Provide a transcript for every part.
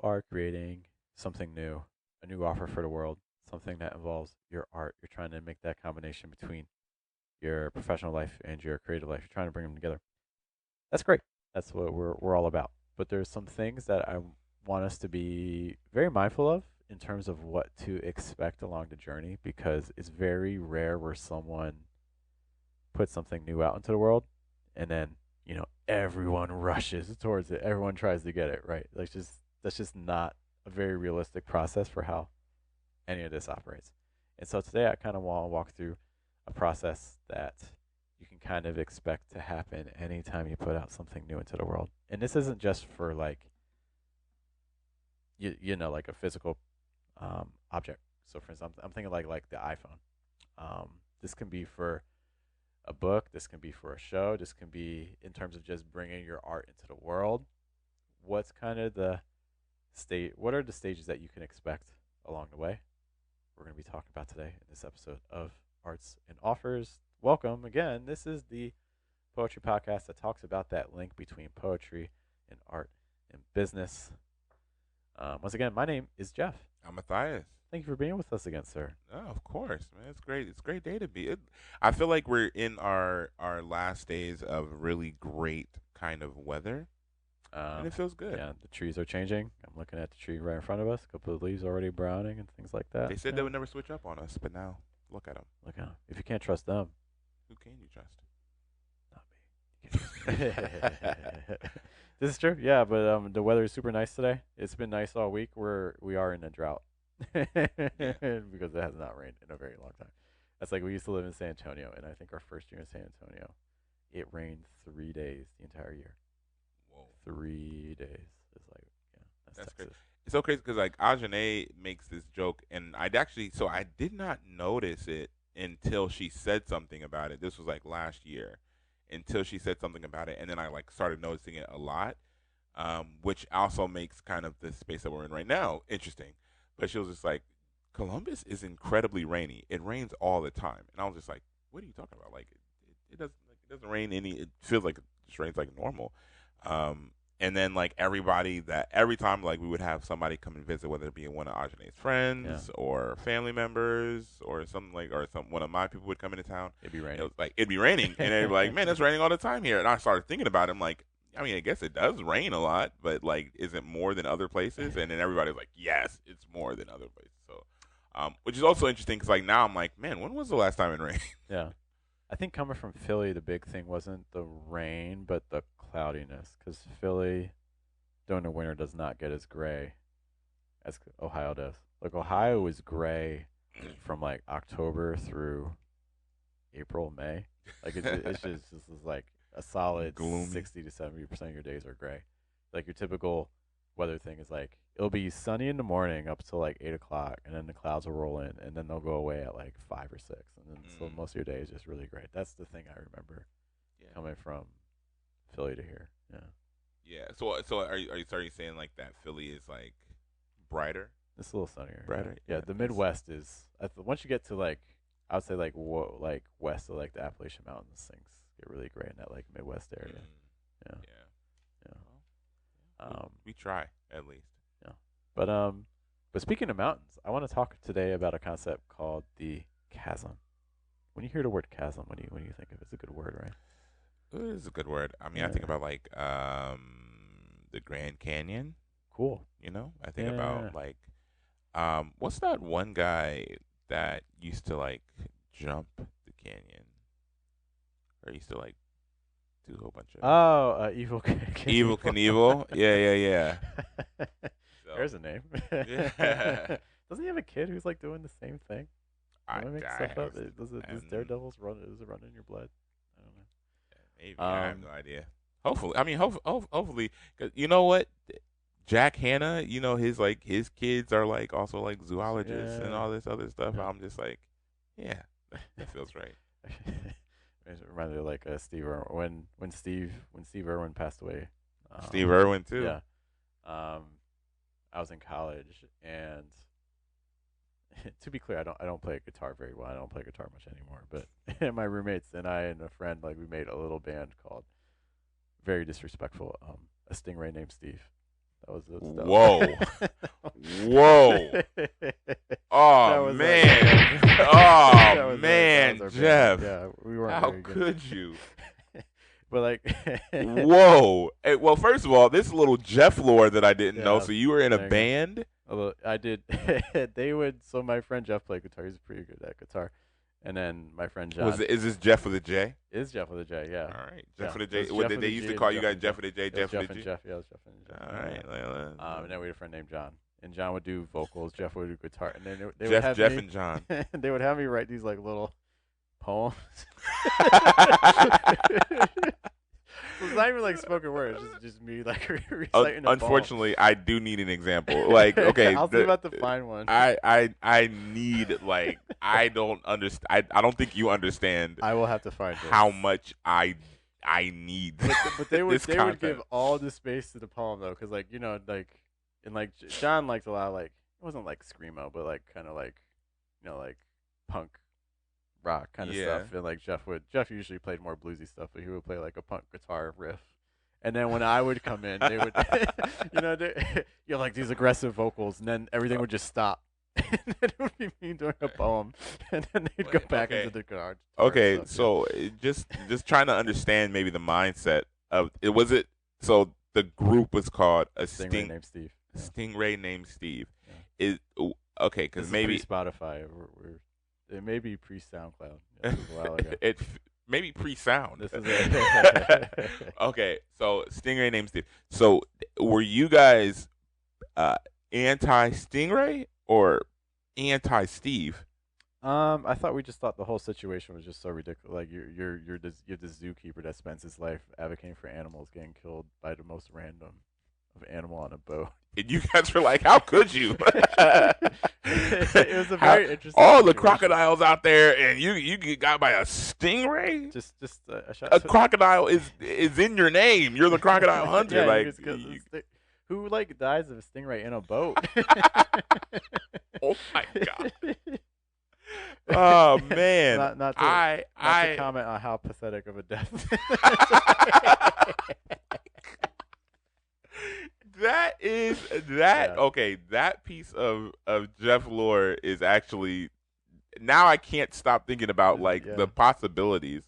are creating something new, a new offer for the world, something that involves your art, you're trying to make that combination between your professional life and your creative life. You're trying to bring them together. That's great. That's what we're all about. But there's some things that I want us to be very mindful of in terms of what to expect along the journey because it's very rare where someone puts something new out into the world and then, everyone rushes towards it. Everyone tries to get it, right? Like just that's just not a very realistic process for how any of this operates. And so today I kind of want to walk through a process that you can kind of expect to happen anytime you put out something new into the world. And this isn't just for like like a physical object. So for instance, I'm thinking like the iPhone. This can be for a book. This can be for a show. This can be in terms of just bringing your art into the world. What's kind of the state? What are the stages that you can expect along the way? We're going to be talking about today in this episode of Arts and Offers. Welcome again. This is the poetry podcast that talks about that link between poetry and art and business. Once again, my name is Geoff. I'm Matthias. Thank you for being with us again, sir. Oh, of course, man. It's great. It's a great day to be. I feel like we're in our last days of really great kind of weather, and it feels good. Yeah, the trees are changing. I'm looking at the tree right in front of us. A couple of leaves already browning and things like that. They said they would never switch up on us, but now look at them. Look out. If you can't trust them, Who can you trust? not me. You can't trust me. This is true. Yeah, but the weather is super nice today. It's been nice all week. We are in a drought because it has not rained in a very long time. That's like we used to live in San Antonio, and I think our first year in San Antonio, it rained 3 days the entire year. Whoa, 3 days. It's like, yeah, that's that's crazy. Texas. It's so crazy because like Ajane makes this joke, and I did not notice it until she said something about it. This was like last year, until she said something about it, and then I like started noticing it a lot, which also makes kind of the space that we're in right now interesting. But she was just like, Columbus is incredibly rainy. It rains all the time, and I was just like, what are you talking about? Like it doesn't rain any. It feels like it just rains like normal. And then like every time like we would have somebody come and visit, whether it be one of Ajane's friends or family members or something like, or one of my people would come into town. It'd be raining. It was like it'd be raining, and they'd be like, "Man, it's raining all the time here." And I started thinking about it. I'm like, I mean, I guess it does rain a lot, but like, is it more than other places? And then everybody's like, "Yes, it's more than other places." So, which is also interesting because like now I'm like, man, when was the last time it rained? Yeah. I think coming from Philly, the big thing wasn't the rain, but the cloudiness. Because Philly, during the winter, does not get as gray as Ohio does. Like, Ohio is gray from, like, October through April, May. Like, it's just like a solid Gloomy. 60 to 70% of your days are gray. Like, your typical weather thing is, like, it'll be sunny in the morning up till like 8 o'clock, and then the clouds will roll in, and then they'll go away at like 5 or 6, and then so most of your day is just really great. That's the thing I remember Yeah. coming from Philly to here. Yeah, Yeah. So are you saying like that Philly is like brighter? it's a little sunnier. Brighter? Yeah, Yeah, the it's- Midwest is. Once you get to like, I would say like like west of like the Appalachian Mountains, things get really gray in that like Midwest area. Yeah, Yeah. yeah. Well, we try at least. Yeah. But speaking of mountains, I want to talk today about a concept called the chasm. When you hear the word chasm, what do you think of? It's a good word, right? It is a good word. I mean, I think about like the Grand Canyon. Cool. You know, I think Yeah. about like what's that one guy that used to like jump the canyon, or used to like do a whole bunch of Oh, Evil Evil Knievel? Yeah. So, There's a name. Yeah. Doesn't he have a kid who's like doing the same thing? I, Am I making I stuff up? have, Does Daredevil's run? Does it run in your blood? I don't know. maybe I have no idea. Hopefully, I mean, hopefully, 'cause you know what, Jack Hanna, you know his kids are like also like zoologists and all this other stuff. Yeah. I'm just like, yeah, that feels right. It reminded me of like Steve Irwin when Steve Irwin passed away. Steve Irwin too. Yeah. I was in college, and to be clear, I don't play guitar very well. I don't play guitar much anymore. But my roommates and I and a friend, like, we made a little band called, very disrespectful, a stingray named Steve. Whoa. That Whoa. that Oh was like man. that Oh that was man, our band. Geoff. Yeah, we weren't How very good. could you? But like, Whoa. Hey, well, first of all, this little Geoff lore that I didn't know. yeah, So you were in a there you go. band? Although I did, they would. So my friend Jeff played guitar. He's pretty good at guitar. And then my friend John Is this Geoff with a J? is Jeff with a J. Yeah, All right, yeah. Geoff with a So J. it's What Jeff did with they a used J to and call you Jeff guys? and Geoff Jeff. with a J, It was Geoff with Jeff a and G. Jeff. Yeah, it was Jeff and Jeff. All Yeah, right, yeah. And then we had a friend named John, and John would do vocals. Jeff would do guitar, and then they would Jeff, have Jeff, me. and John. They would have me write these like little poems. So it's not even like spoken word. It's just me like reciting a poem. Unfortunately, I do need an example. Like, okay, I'll see about to find one. I need like I don't understand. I don't think you understand I will have to find how this. much I need. But they would this they would give content. all the space to the poem though, because like like and like John liked a lot of like it wasn't like screamo, but like kind of like like punk rock kind of Yeah. stuff. And like Jeff usually played more bluesy stuff, but he would play like a punk guitar riff. And then when I would come in, they would like these aggressive vocals, and then everything would just stop. And then it would be me doing a poem, and then they'd go back Okay. into the guitar. Okay, stuff, so just trying to understand maybe the mindset of it. Was it so the group was called a Stingray named Steve. Yeah. Stingray named Steve? Yeah. Is okay This because is maybe pre-Spotify. It may be pre-SoundCloud. Yeah, this was a while ago. it maybe pre-sound. This is it. Okay, so Stingray named Steve. So were you guys anti-Stingray or anti-Steve? I thought we just thought the whole situation was just so ridiculous. Like you're this zookeeper that spends his life advocating for animals getting killed by the most random of animal on a boat. And you guys were like, "How could you?" It was a very interesting. All the situation. crocodiles out there, and you get got by a stingray. Just a shot. A crocodile is in your name. You're the crocodile hunter. Yeah, like, who like dies of a stingray in a boat? oh my god. Oh man. Not to, I to comment on how pathetic of a death. that. Okay, that piece of Geoff lore is actually now I can't stop thinking about like the possibilities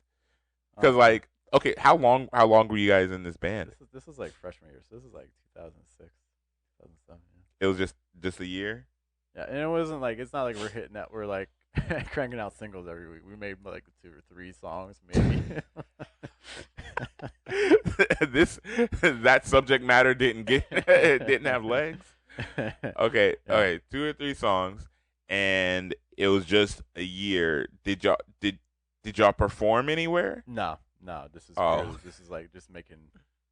because like okay, how long were you guys in this band? This is like freshman year, so this is like 2006, 2007. It was just a year. Yeah, and it wasn't like it's not like we're like cranking out singles every week. We made like 2 or 3 songs maybe. That subject matter didn't have legs. Okay, Yeah. okay, 2 or 3 songs, and it was just a year. Did y'all perform anywhere? No. This is Oh. this is like just making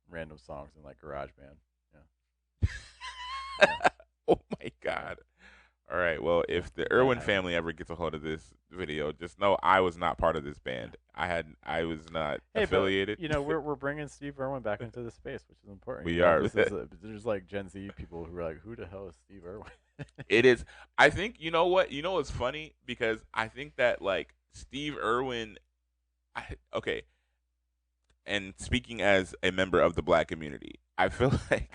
random songs in like GarageBand. Yeah. Oh my god. All right. Well, if the Irwin family ever gets a hold of this video, just know I was not part of this band. I was not affiliated. But, we're bringing Steve Irwin back into the space, which is important. We are. There's like Gen Z people who are like, who the hell is Steve Irwin? It is. I think you know what. You know what's funny because I think that like Steve Irwin. Okay. And speaking as a member of the Black community, I feel like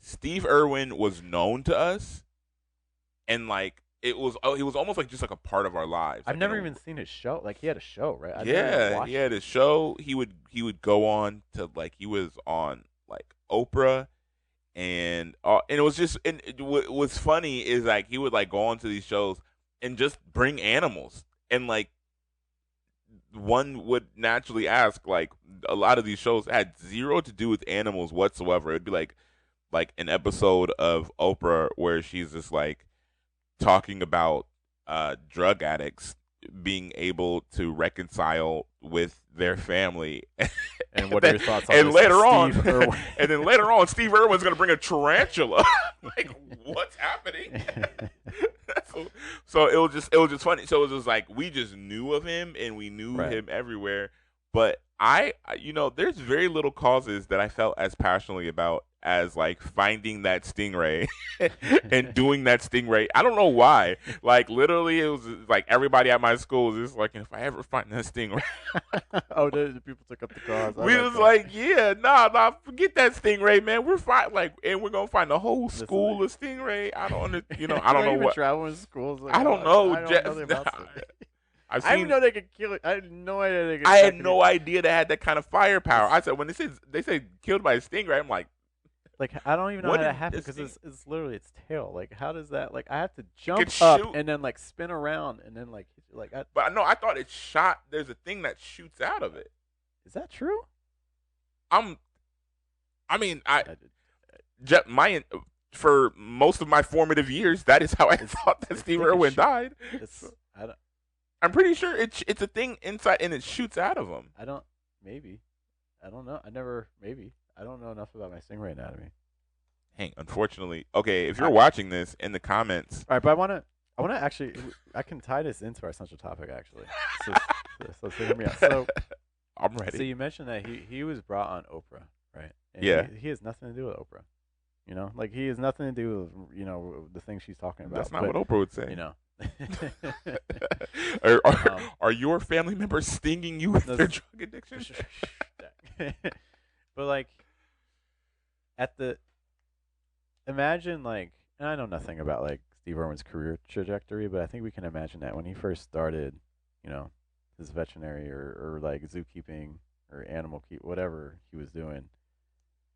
Steve Irwin was known to us. And like it was almost like just like a part of our lives. I've like, never even seen his show. Like he had a show, right? I've yeah, never watched he had a show. He would go on to like he was on like Oprah, and it was just and what's funny is like he would like go on to these shows and just bring animals, and like one would naturally ask like a lot of these shows had zero to do with animals whatsoever. It'd be like an episode of Oprah where she's just like talking about drug addicts being able to reconcile with their family. And what are your thoughts on and this, later on, Steve Irwin? and then later on, Steve Irwin's going to bring a tarantula. Like, what's happening? So it was just funny. So it was just like we just knew of him and we knew him everywhere. But there's very little causes that I felt as passionately about as like finding that stingray and doing that stingray. I don't know why. Like literally, it was like everybody at my school was just like, if I ever find that stingray, Oh, the people took up the cause. I we like was that. like, yeah, nah, forget that stingray, man. We're fine, like, and we're gonna find the whole This school of stingray. I don't, I you don't don't know even what. travel in schools. Like, I don't know, I don't know Jeff. nothing about stingray. I've I didn't even seen. know they could kill it. I had no idea they could I had attack no people. idea they had that kind of firepower. It's I said when they said killed by a stingray, I'm like, like I don't even know what how that did happened this because thing? it's literally its tail. Like how does that? Like I have to It could jump up shoot, and then like spin around and then like but no, I thought it shot. There's a thing that shoots out of it. is that true? I'm. I mean, I did. my for most of my formative years, that is how I It's thought that it's Steve they could Irwin shoot. died. It's I don't I'm pretty sure it's a thing inside and it shoots out of him. I don't maybe I don't know. I never maybe I don't know enough about my stingray anatomy. Hank, unfortunately, okay, if I, you're watching this in the comments, all right, but I wanna actually I can tie this into our central topic actually. So so hear me out. I'm So ready. you mentioned that he was brought on Oprah, right? And Yeah, he has nothing to do with Oprah. You know, like he has nothing to do with the things she's talking that's about. not what But Oprah would say. you know, are, um, are your family members stinging you with their this- drug addiction? but like at the imagine like and I know nothing about like Steve Irwin's career trajectory, but I think we can imagine that when he first started, you know, his veterinary or like zookeeping or animal keep whatever he was doing,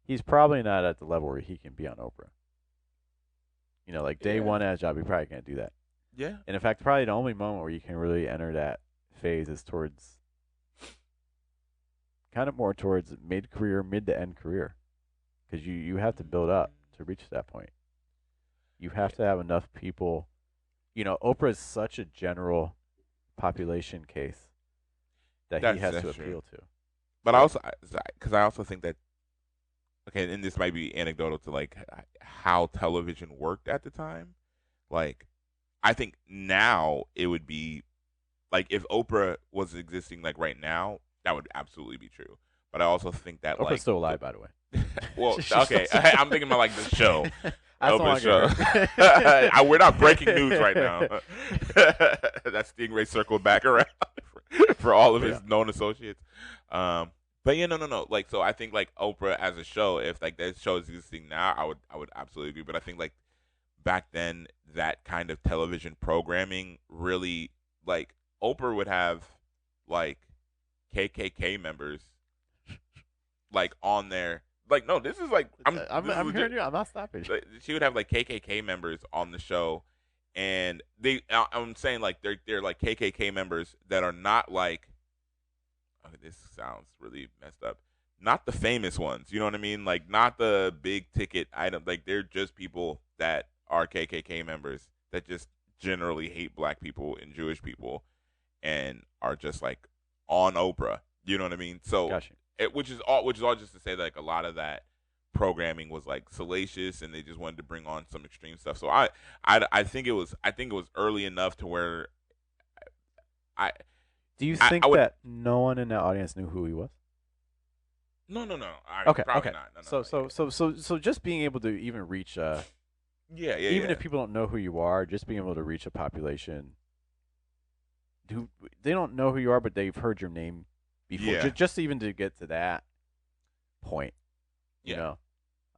he's probably not at the level where he can be on Oprah. You know, like day Yeah, one at a job, you probably can't do that. yeah, And in fact, probably the only moment where you can really enter that phase is towards kind of more towards mid career, mid to end career, because you have to build up to reach that point. You have to have enough people. You know, Oprah is such a general population case that he has to that's true. appeal to. But I Right. also because I also think that okay, and this might be anecdotal to like how television worked at the time. Like, I think now it would be like if Oprah was existing like right now, that would absolutely be true. But I also think that Oprah's like still alive, by the way. well, She's still okay, I'm thinking about like the show, I just don't Oprah want to get show. hurt. We're not breaking news right now. That Stingray circled back around for all of But his yeah, known associates. But yeah, no. Like, so I think like Oprah as a show, if like that show is existing now, I would absolutely agree. But I think like back then, that kind of television programming really like Oprah would have like KKK members like on there. Like, no, this is like this is I'm legit. hearing you. I'm not stopping. Like, she would have like KKK members on the show, and I'm saying like they're like KKK members that are not like okay, this sounds really messed up. Not the famous ones, you know what I mean? Like not the big ticket item. Like they're just people that are KKK members that just generally hate black people and Jewish people and are just like on Oprah. You know what I mean? So Gotcha. which is all just to say that, like a lot of that programming was like salacious and they just wanted to bring on some extreme stuff. So I think it was early enough to where I Do you I think would that no one in that audience knew who he was? no. Okay, Probably okay. not. No. So just being able to even reach even Yeah. if people don't know who you are, just being able to reach a population who they don't know who you are, but they've heard your name before. Yeah. Just even to get to that point, you Yeah.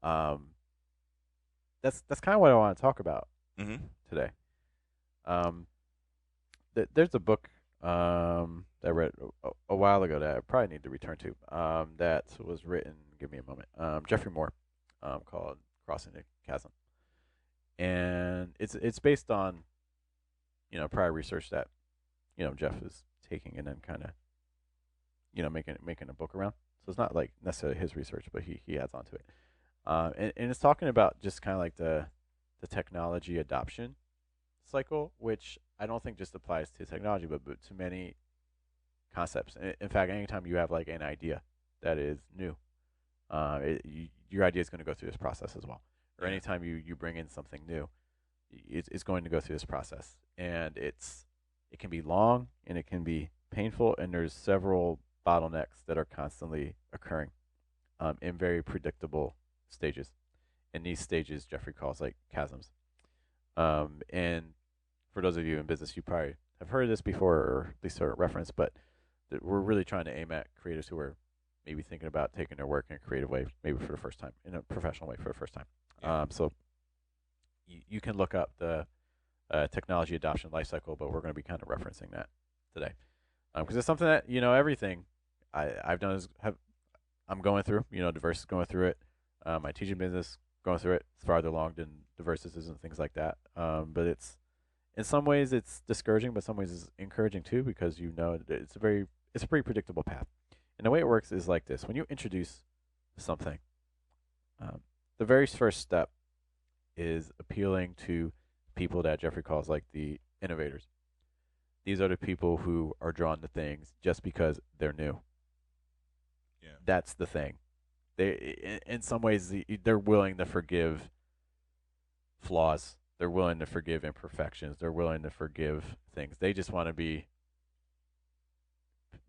know, that's kind of what I want to talk about Mm-hmm. today. Um, there's a book that I read a while ago that I probably need to return to. That was written. Give me a moment. Jeffrey Moore, called "Crossing the Chasm," and it's based on prior research that Jeff is taking and then kind of making a book around. So it's not like necessarily his research, but he adds on to it. And it's talking about just kind of like the technology adoption cycle, which I don't think just applies to technology, but to many concepts. In fact, anytime you have like an idea that is new, your idea is going to go through this process as well. Or Yeah. anytime you bring in something new, it's going to go through this process, and it can be long and it can be painful, and there's several bottlenecks that are constantly occurring in very predictable stages. And these stages Jeffrey calls like chasms. And for those of you in business, you probably have heard this before, or at least heard it referenced, but we're really trying to aim at creatives who are maybe thinking about taking their work in a creative way, maybe for the first time, in a professional way for the first time. Yeah. So you can look up the technology adoption lifecycle, but we're going to be kind of referencing that today. Because it's something that, everything I've done I'm going through, Diverse is going through it. My teaching business going through it. It's farther along than Diverse is and things like that. But in some ways it's discouraging, but some ways it's encouraging too, because it's a pretty predictable path. And the way it works is like this: when you introduce something, the very first step is appealing to people that Jeffrey calls like the innovators. These are the people who are drawn to things just because they're new. Yeah. That's the thing. In some ways, they're willing to forgive flaws. They're willing to forgive imperfections. They're willing to forgive things. They just want to be.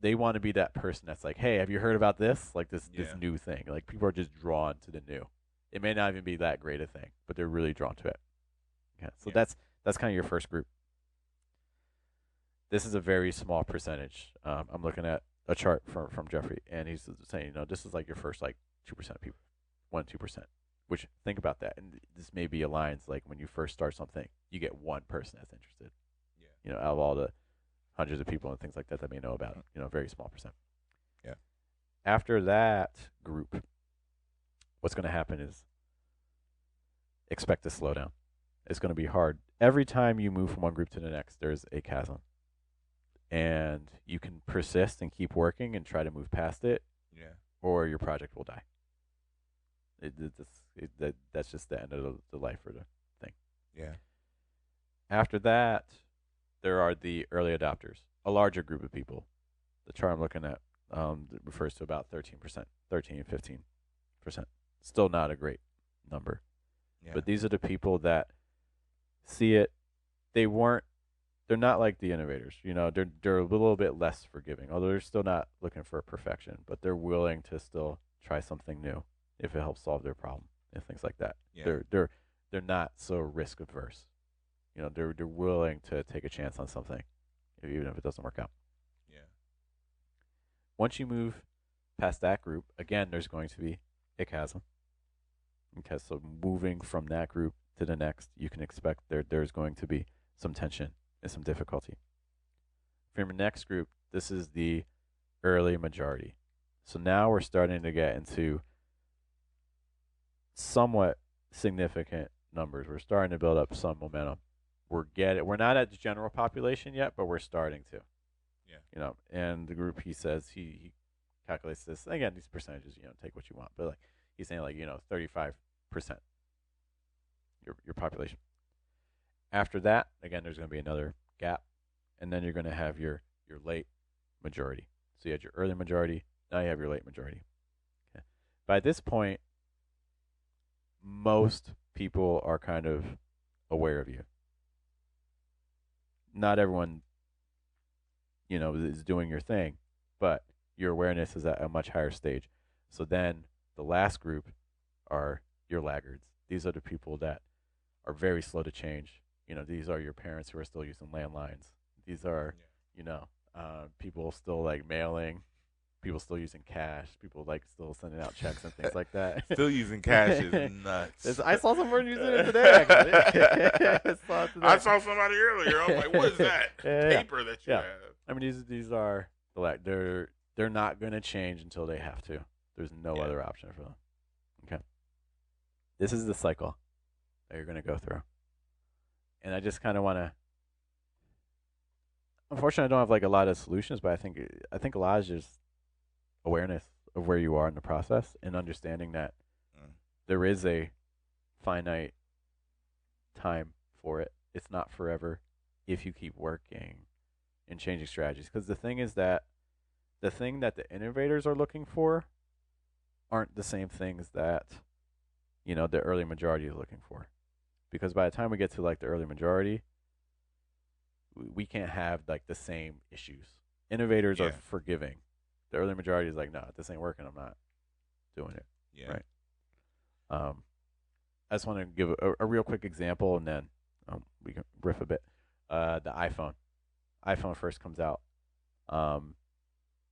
They want to be that person that's like, hey, have you heard about this? Like this new thing. Like people are just drawn to the new. It may not even be that great a thing, but they're really drawn to it. Okay, so that's kind of your first group. This is a very small percentage. I'm looking at a chart from Jeffrey, and he's saying, this is like your first like 2% of people, 2%. Which, think about that, and this maybe aligns like when you first start something, you get one person that's interested. Yeah. Out of all the hundreds of people and things like that may know about it, a very small percent. Yeah. After that group, what's going to happen is expect to slow down. It's going to be hard. Every time you move from one group to the next, there's a chasm. And you can persist and keep working and try to move past it, or your project will die. That's just the end of the life for the thing. Yeah. After that, there are the early adopters, a larger group of people. The chart I'm looking at refers to about 13%, 15%. Still not a great number. Yeah. But these are the people that see it. They're not like the innovators. They're a little bit less forgiving, although they're still not looking for perfection, but they're willing to still try something new if it helps solve their problem and things like that. Yeah. They're not so risk averse. They're willing to take a chance on something, even if it doesn't work out. Yeah. Once you move past that group, again, there's going to be a chasm. Okay, so moving from that group to the next, you can expect there's going to be some tension and some difficulty. From your next group, this is the early majority. So now we're starting to get into somewhat significant numbers. We're starting to build up some momentum. We're not at the general population yet, but we're starting to. Yeah. And the group, he says, he calculates this. Again, these percentages, take what you want, but like he's saying 35% your population. After that, again, there's going to be another gap, and then you're going to have your late majority. So you had your early majority, now you have your late majority. Okay. By this point, most people are kind of aware of you. Not everyone, is doing your thing, but your awareness is at a much higher stage. So then the last group are your laggards. These are the people that are very slow to change. These are your parents who are still using landlines. These are, people still like mailing. People still using cash. People like still sending out checks and things like that. Still using cash is nuts. I saw someone using it today. Actually. I saw somebody earlier. I'm like, what is that paper that you have? I mean, these are they're not going to change until they have to. There's no other option for them. Okay. This is the cycle that you're going to go through. And I just kind of want to. Unfortunately, I don't have like a lot of solutions, but I think a lot is just awareness of where you are in the process and understanding that there is a finite time for it. It's not forever if you keep working and changing strategies. Because the thing is that the thing that the innovators are looking for aren't the same things that the early majority is looking for. Because by the time we get to like the early majority, we can't have like the same issues. Innovators are forgiving. The early majority is like, no, this ain't working. I'm not doing it. Yeah. Right. Um, I just want to give a real quick example, and then we can riff a bit. The iPhone. iPhone first comes out. Um,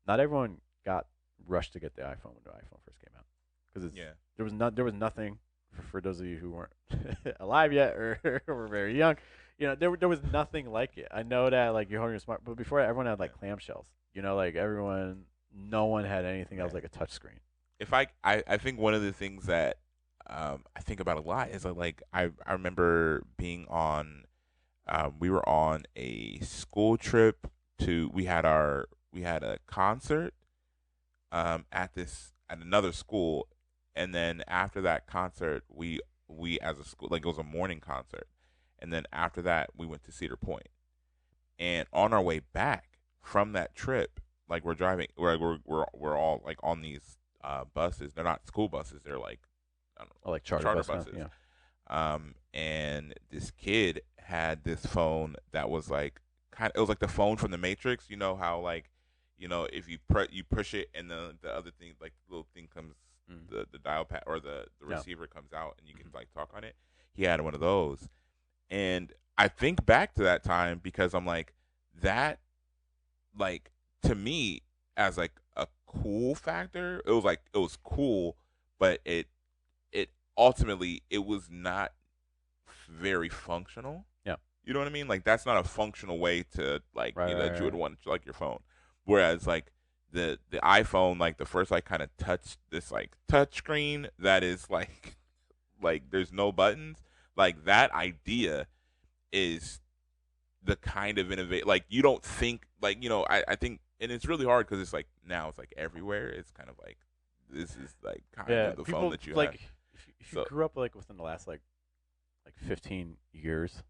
Not everyone got rushed to get the iPhone when the iPhone first came out because Yeah. there was nothing for those of you who weren't alive yet or were very young. There was nothing like it. I know that like you're holding your smart, but before that, everyone had Yeah. like clamshells. Like everyone, no one had anything that was Right. like a touch screen. If I think one of the things that I think about a lot is that, like I remember being on we were on a school trip to we had a concert at another school, and then after that concert we as a school, like, it was a morning concert, and then after that we went to Cedar Point, and on our way back from that trip, like, we're driving, we're all like on these buses. They're not school buses, they're like, I don't Or know, like charter charter bus now. buses. Yeah. And this kid had this phone that was like it was like the phone from the Matrix. You know how, like, if you push it, and the other thing, like, the little thing comes, Mm. the dial pad, or the Yeah. receiver comes out, and you can Mhm. like talk on it. He had one of those, and I think back to that time because I'm like, that, like, to me, as like a cool factor, it was cool, but it ultimately, it was not very functional. Yeah. You know what I mean? Like, that's not a functional way to, like, Right. that you would Right. want, like, your phone. Whereas, like, the iPhone, like, the first, like, kind of touch screen that is like like there's no buttons. Like, that idea is the kind of innovate. Like, you don't think, like, I think, and it's really hard because it's like now it's like everywhere. It's kind of like, this is like kind Yeah. of the phone People that you have. like if you So grew up like within the last like 15 years,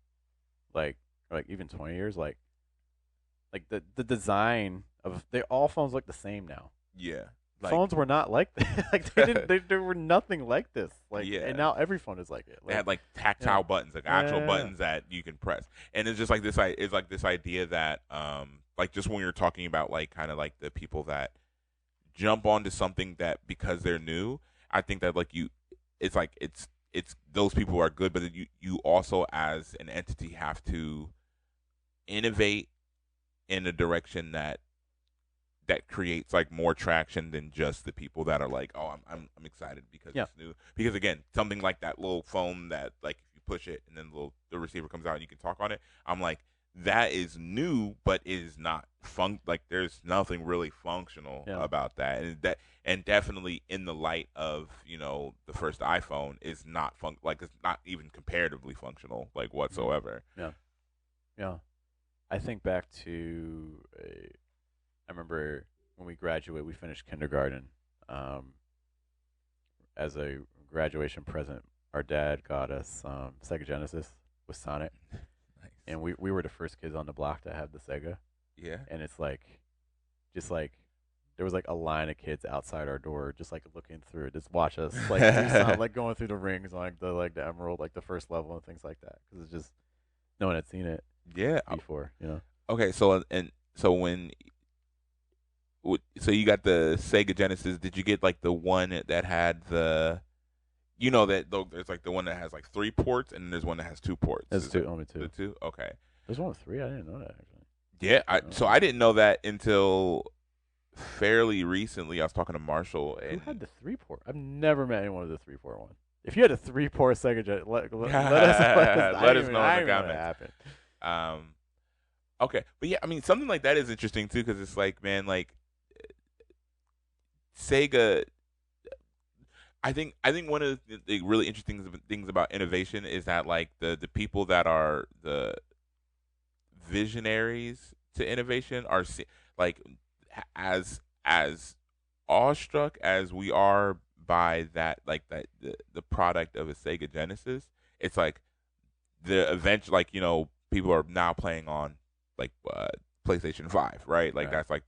like or like even 20 years, like the design of they all phones look the same now. yeah, like, Phones were not like that. Like they didn't they were nothing like this. Like and yeah. now every phone is like it. They Like had like yeah. tactile buttons, like actual Yeah. buttons that you can press, and it's just like this. It's like this idea that, like, just when you're talking about, like, kind of like the people that jump onto something that because they're new. I think that, like, it's like it's those people who are good, but you also, as an entity, have to innovate in a direction that creates, like, more traction than just the people that are like, oh, I'm excited because Yeah. it's new. Because, again, something like that little phone that, like, if you push it and then the receiver comes out and you can talk on it, I'm like, that is new, but it is not like, there's nothing really functional Yeah. about that, and definitely in the light of, the first iPhone, is not like, it's not even comparatively functional, like, Mhm. whatsoever. Yeah. Yeah. I think back to I remember when we graduated, we finished kindergarten. Um, as a graduation present, our dad got us Sega Genesis with Sonic, Nice. and we were the first kids on the block to have the Sega. Yeah. And it's like, just like there was like a line of kids outside our door, just like looking through, just watch us like do something, like going through the rings on like the Emerald, like the first level and things like that, because it's just no one had seen it Yeah. before. Okay. So, and so so you got the Sega Genesis. Did you get, like, the one that had that there's, like, the one that has, like, 3 ports, and there's one that has 2 ports. There's Is that two, only the two. two? Okay. There's one with three. I didn't know that actually. Yeah. Oh, So I didn't know that until fairly recently. I was talking to Marshall, who and had the three port? I've never met anyone with a 3-port one. If you had a 3-port Sega Genesis, let us let us know in I the didn't even know that comments. happened. Um. Okay, but yeah, I mean, something like that is interesting too, because it's like, man, like, Sega. I think one of the really interesting things about innovation is that, like, the people that are the visionaries to innovation are like, as awestruck as we are by that, like, that the product of a Sega Genesis. It's like the event, like, people are now playing on, like, PlayStation 5, right? Like, Right. that's like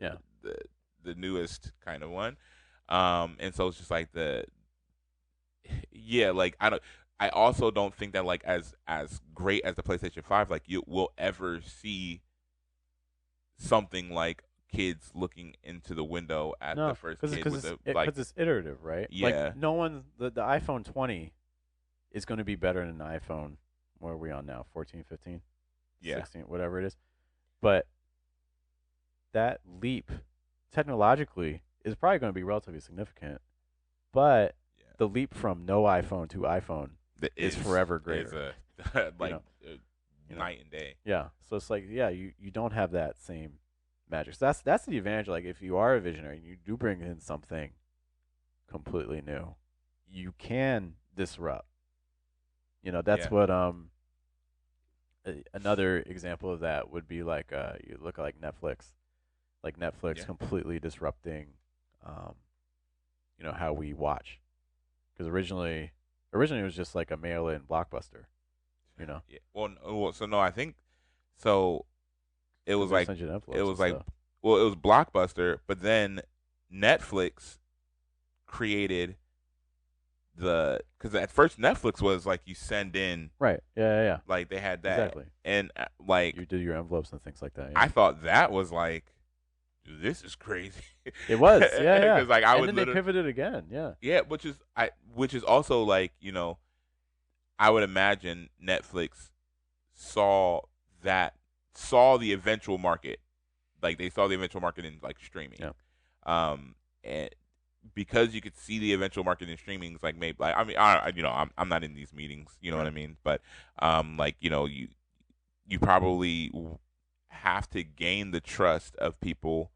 Yeah. the the newest kind of one. And so it's just like yeah, like, I also don't think that, like, as great as the PlayStation 5, like, you will ever see something like kids looking into the window at the No, first because kid with the like, because it's iterative, right? Like yeah, no one the iPhone 20 is going to be better than the iPhone. What are we on now? 14, 15, yeah, 16, whatever it is. But that leap technologically is probably going to be relatively significant. But yeah. the leap from no iPhone to iPhone That is forever is greater. a You like know, you know. night and day. Yeah. So it's like, yeah, you don't have that same magic. So that's the advantage. Like if you are a visionary and you do bring in something completely new, you can disrupt. That's Yeah, what another example of that would be like you look at like Netflix yeah, completely disrupting um how we watch. Because originally it was just like a mail-in blockbuster, you know, yeah. So no, I think so. It because was they would like send you it envelopes and was like stuff. well, it was Blockbuster, but then Netflix created the because at first Netflix was like you send in Right. Yeah, yeah, yeah. like they had that Exactly. and like You do your envelopes and things like that. I Yeah. thought that was like this is crazy It was. Yeah, yeah. because like I And would then they literally pivoted again. Yeah. yeah which is also like I would imagine Netflix saw that saw the eventual market like they saw the eventual market in like streaming Yeah. and because you could see the eventual market in streaming like maybe like I mean I'm not in these meetings you know what Right. I mean but like you probably have to gain the trust of people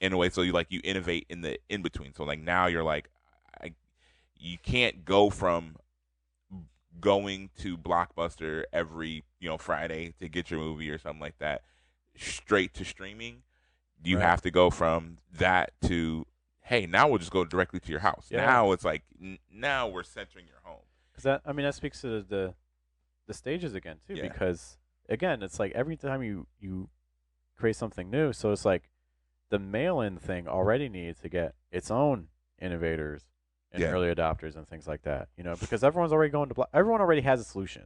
in a way so you innovate in the in between so like now you're like I, you can't go from going to Blockbuster every Friday to get your movie or something like that straight to streaming. You Right. have to go from that to hey, now we'll just go directly to your house. Yeah. Now it's like now we're centering your home. Because that speaks to the stages again too. Yeah, Because again, it's like every time you create something new, so it's like the mail-in thing already needs to get its own innovators and yeah, early adopters and things like that. Because everyone's already going to everyone already has a solution,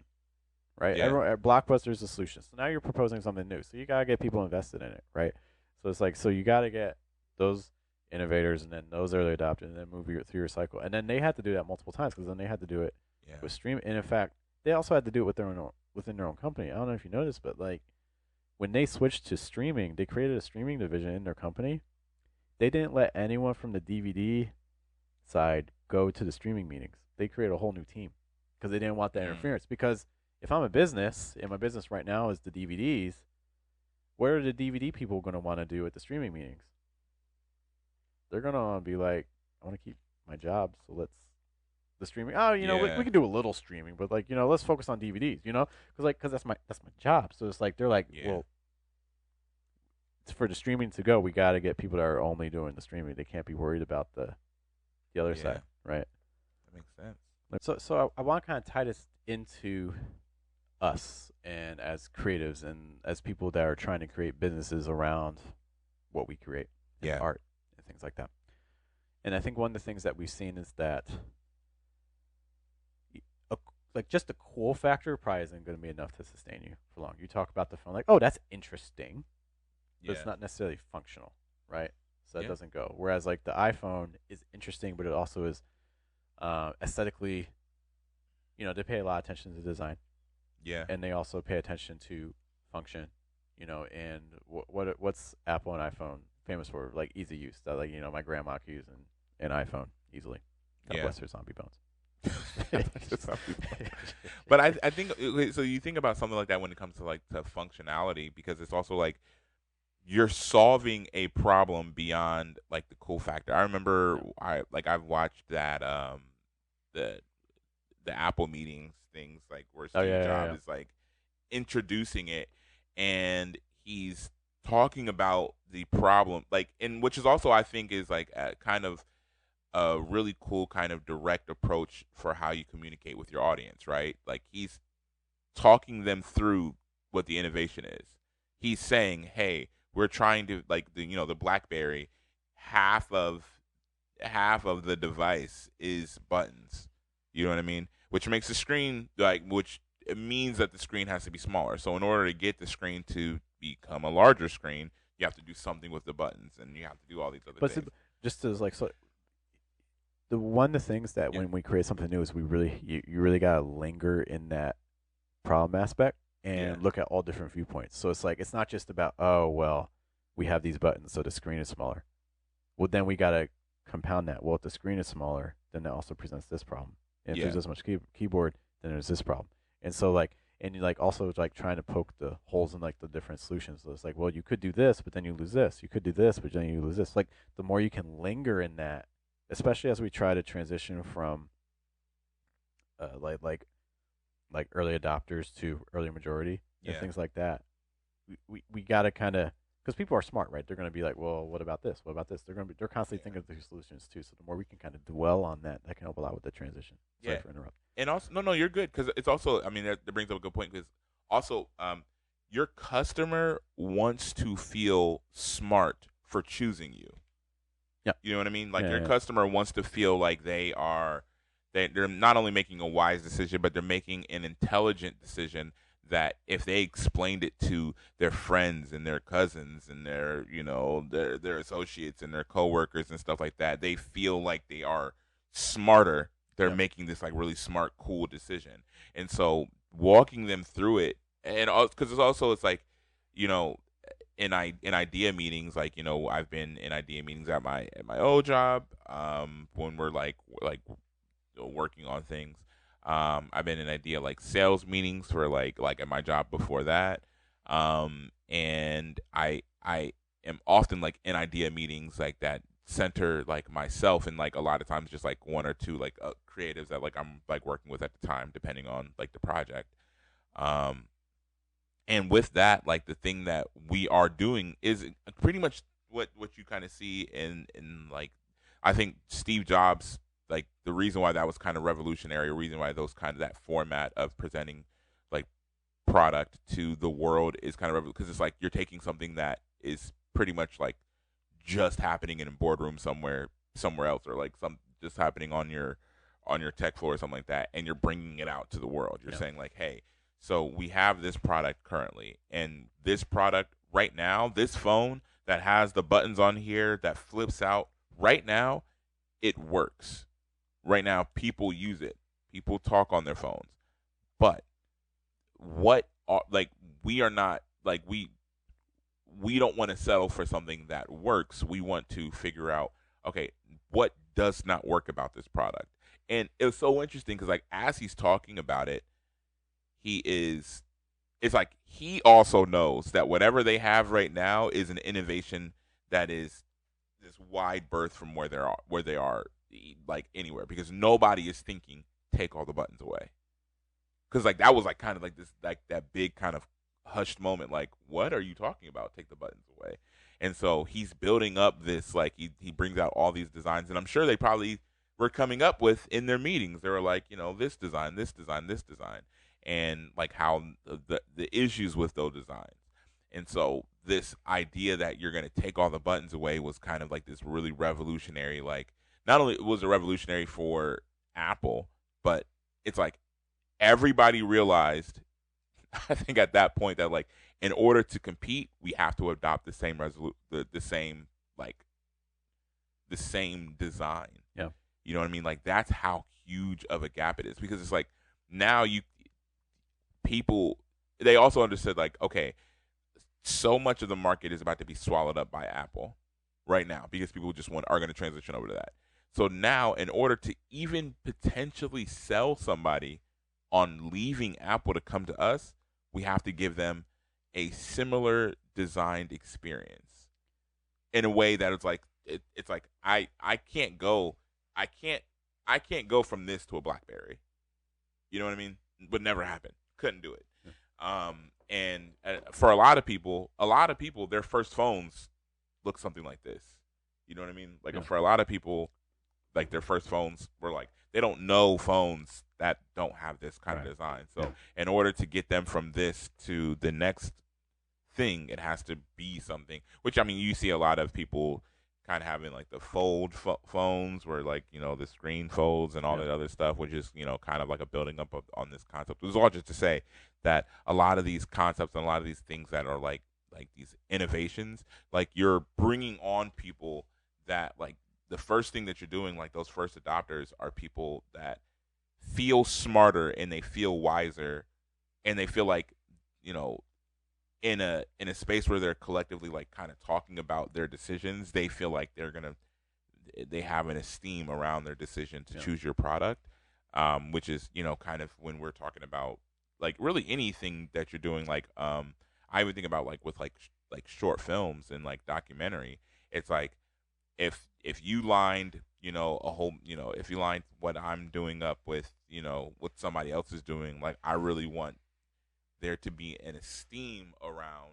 right? yeah, Everyone Blockbuster is a solution. So now you're proposing something new. So you gotta get people invested in it, right? So it's like you gotta get those innovators and then those early adopters and then move through your cycle. And then they had to do that multiple times because then they had to do it yeah, with stream. And in fact, they also had to do it with within their own company. I don't know if you noticed, but like when they switched to streaming, they created a streaming division in their company. They didn't let anyone from the DVD side go to the streaming meetings. They created a whole new team because they didn't want that mm, interference. Because if I'm a business and my business right now is the DVDs, what are the DVD people going to want to do at the streaming meetings? They're going to be like, I want to keep my job, so let's the streaming. Oh, we yeah, can do a little streaming, but like, let's focus on DVDs. Because that's my job. So it's like they're like, yeah, well, for the streaming to go, we got to get people that are only doing the streaming. They can't be worried about the other yeah. side, right? That makes sense. So I want to kind of tie this into us and as creatives and as people that are trying to create businesses around what we create in Yeah, art and things like that. And I think one of the things that we've seen is that a, like just the cool factor probably isn't going to be enough to sustain you for long. You talk about the phone like, oh, that's interesting, but yeah, it's not necessarily functional, right? So that yeah, doesn't go. Whereas like the iPhone is interesting, but it also is aesthetically, they pay a lot of attention to design, yeah, and they also pay attention to function, and what's Apple and iPhone famous for? Like easy use. That like my grandma could use an iPhone easily. God yeah. bless her zombie bones. Just some people. But I think so. You think about something like that when it comes to like to functionality because it's also like you're solving a problem beyond like the cool factor. I remember Yeah. I've watched that the Apple meetings things like where Oh Steve yeah, yeah, Jobs yeah. is like introducing it and he's talking about the problem like and which is also I think is like a kind of a really cool kind of direct approach for how you communicate with your audience, right? Like he's talking them through what the innovation is. He's saying, "Hey, we're trying to like the BlackBerry, half of the device is buttons. You know what I mean? Which makes the screen like which it means that the screen has to be smaller. So in order to get the screen to become a larger screen, you have to do something with the buttons, and you have to do all these other But things. just as like so, the things that Yeah, when we create something new is we really you really gotta linger in that problem aspect yeah, and look at all different viewpoints. So it's like it's not just about, oh well, we have these buttons so the screen is smaller. Well, then we gotta compound that. Well, if the screen is smaller, then that also presents this problem. And if yeah, there's this much keyboard, then there's this problem. And so like and you like also like trying to poke the holes in like the different solutions. So it's like, well, you could do this, but then you lose this. You could do this, but then you lose this. Like the more you can linger in that, especially as we try to transition from uh, like like like early adopters to early majority and yeah, things like that. We got to kind of because people are smart, right? They're going to be like, well, what about this? What about this? They're constantly yeah, thinking of these solutions too. So the more we can kind of dwell on that, that can help a lot with the transition. Sorry yeah. for interrupting. And also, no, no, you're good because it's also. I mean, that brings up a good point because also, your customer wants to feel smart for choosing you. Yeah, You know what I mean? Like yeah, your yeah, customer wants to feel like they're not only making a wise decision, but they're making an intelligent decision that if they explained it to their friends and their cousins and their their associates and their coworkers and stuff like that, they feel like they are smarter. They're yeah, making this like really smart, cool decision, and so walking them through it, and because it's like, you know, in idea meetings, like I've been in idea meetings at my old job, when we're working on things. I've been in idea like sales meetings for like at my job before that. And I am often like in idea meetings like that center like myself and like a lot of times just like one or two like creatives that like I'm like working with at the time depending on like the project. Um, and with that, like the thing that we are doing is pretty much what you kind of see in like I think Steve Jobs, like the reason why that was kind of revolutionary, a reason why those kind of that format of presenting like product to the world is kind of because it's like you're taking something that is pretty much like just happening in a boardroom somewhere else or like some just happening on your tech floor or something like that, and you're bringing it out to the world. You're yeah, saying like, hey, so we have this product currently, and this product right now, this phone that has the buttons on here that flips out right now, it works. Right now, people use it. People talk on their phones. But what are like we are not like we don't want to settle for something that works. We want to figure out, okay, what does not work about this product. And it was so interesting because like as he's talking about it, he is it's like he also knows that whatever they have right now is an innovation that is this wide berth from where they are like anywhere because nobody is thinking take all the buttons away because like that was like kind of like this like that big kind of hushed moment like what are you talking about take the buttons away. And so he's building up this like he brings out all these designs and I'm sure they probably were coming up with in their meetings they were like this design this design this design and like how the issues with those designs. And so this idea that you're going to take all the buttons away was kind of like this really revolutionary like not only was it revolutionary for Apple but it's like everybody realized I think at that point that like in order to compete we have to adopt the same the same like the same design. yeah, You know what I mean? Like that's how huge of a gap it is because it's like now you people they also understood like okay so much of the market is about to be swallowed up by Apple right now because people just are going to transition over to that. So now, in order to even potentially sell somebody on leaving Apple to come to us, we have to give them a similar designed experience in a way that it's like it's like I can't go I can't I can't go from this to a BlackBerry. You know what I mean? Would never happen. Couldn't do it. yeah, And for a lot of people, their first phones look something like this. You know what I mean? Like yeah. for a lot of people, like their first phones were like they don't know phones that don't have this kind of Right. design. Yeah, So in order to get them from this to the next thing, it has to be something. Which I mean, you see a lot of people kind of having like the phones where like the screen folds and all yeah, that other stuff, which is kind of like a building up on this concept. It was all just to say that a lot of these concepts and a lot of these things that are like like these innovations, like you're bringing on people that like the first thing that you're doing, like those first adopters are people that feel smarter and they feel wiser and they feel like, you know, in a space where they're collectively like kind of talking about their decisions, they feel like they have an esteem around their decision to Yeah. choose your product, which is, you know, kind of when we're talking about like really anything that you're doing. Like I even think about like with like short films and like documentary. It's like if you lined, you know, a whole, you know, if you lined what I'm doing up with, you know, what somebody else is doing, like I really want there to be an esteem around,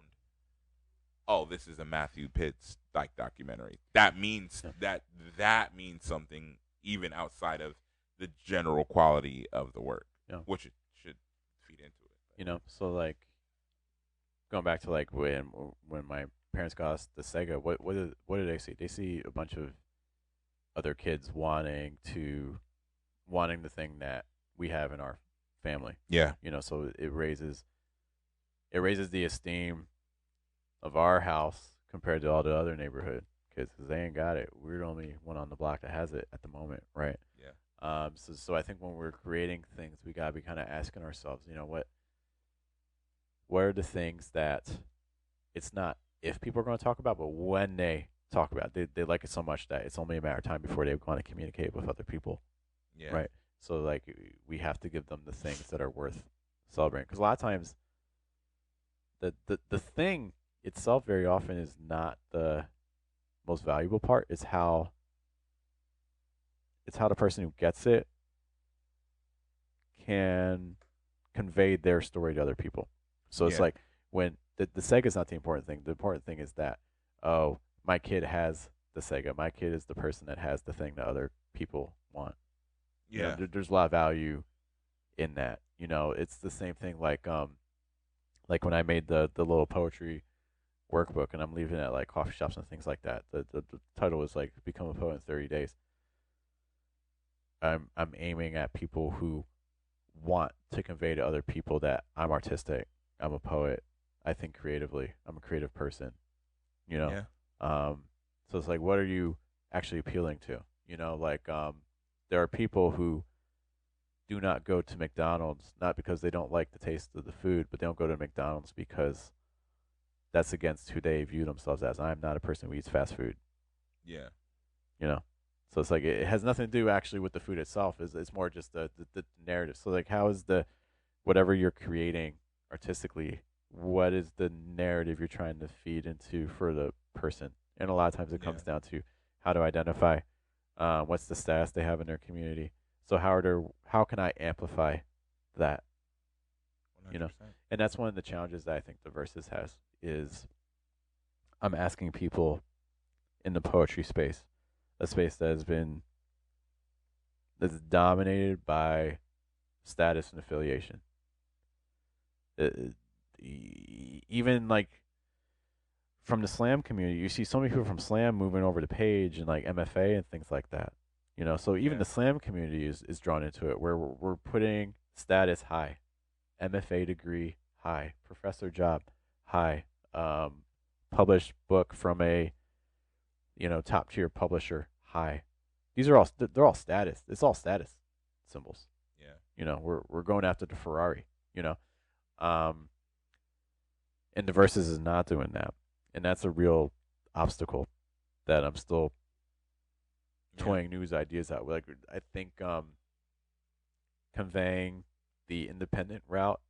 oh, this is a Matthew Pitts like documentary. That means Yeah. that means something even outside of the general quality of the work, Yeah. which it should feed into it. You know, so like going back to like when my parents got us the Sega, what did they see? They see a bunch of other kids wanting the thing that we have in our family. Yeah. You know, so it raises the esteem of our house compared to all the other neighborhood kids because they ain't got it. We're the only one on the block that has it at the moment, right? Yeah. So I think when we're creating things, we gotta be kind of asking ourselves, you know, what are the things that it's not if people are going to talk about, but when they talk about, they like it so much that it's only a matter of time before they want to communicate with other people, Yeah. right? So like we have to give them the things that are worth celebrating because a lot of times the thing itself very often is not the most valuable part. It's how the person who gets it can convey their story to other people. So it's Yeah. like when the Sega is not the important thing. The important thing is that, oh, my kid has the Sega. My kid is the person that has the thing that other people want. You know, Yeah. there's a lot of value in that. You know, it's the same thing like when I made the little poetry workbook and I'm leaving it at like coffee shops and things like that. The title is like Become a Poet in 30 Days. I'm aiming at people who want to convey to other people that I'm artistic, I'm a poet, I think creatively, I'm a creative person, you know. Yeah. Um, so it's like, what are you actually appealing to? You know, like there are people who do not go to McDonald's not because they don't like the taste of the food, but they don't go to McDonald's because that's against who they view themselves as. I'm not a person who eats fast food, Yeah. you know. So it's like it has nothing to do actually with the food itself. It's more just the narrative. So like, how is the whatever you're creating artistically, what is the narrative you're trying to feed into for the person? And a lot of times it Yeah. comes down to how to identify what's the status they have in their community. So how can I amplify that? You know, 100%. and that's one of the challenges that I think the verses has is I'm asking people in the poetry space, a space that's dominated by status and affiliation. Uh, Even like from the slam community, you see so many people from slam moving over to page and like MFA and things like that. You know, so even Yeah. the slam community is drawn into it, where we're putting status high, MFA degree high, professor job high, um, published book from a top tier publisher high. These are all they're all status. It's all status symbols. Yeah. You know, we're going after the Ferrari. You know, um, and the verses is not doing that, and that's a real obstacle that I'm still Yeah. toying news ideas out. Like I think conveying the independent route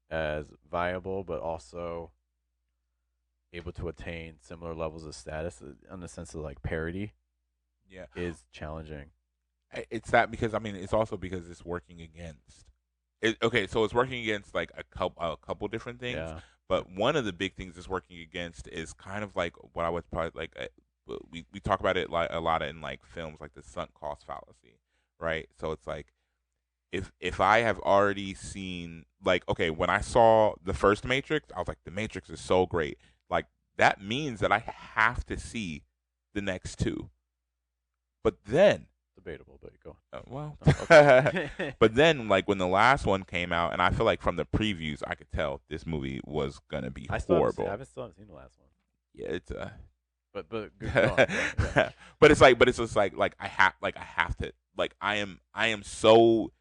as viable, but also able to attain similar levels of status in the sense of like parity Yeah. is challenging. It's that because I mean it's also because it's working against it. Okay, so it's working against like a couple different things, Yeah. but one of the big things it's working against is kind of like what I would probably like. We talk about it like a lot in like films, like the sunk cost fallacy, right? So it's like if I have already seen like okay, when I saw the first Matrix, I was like the Matrix is so great. Like that means that I have to see the next two. But then debatable, but go Well, on. Oh, okay. but then like when the last one came out, and I feel like from the previews I could tell this movie was gonna be I still haven't seen. I horrible. haven't still haven't seen the last one. Yeah, it's But go on. Go on. Yeah. but it's just like I have to like I am so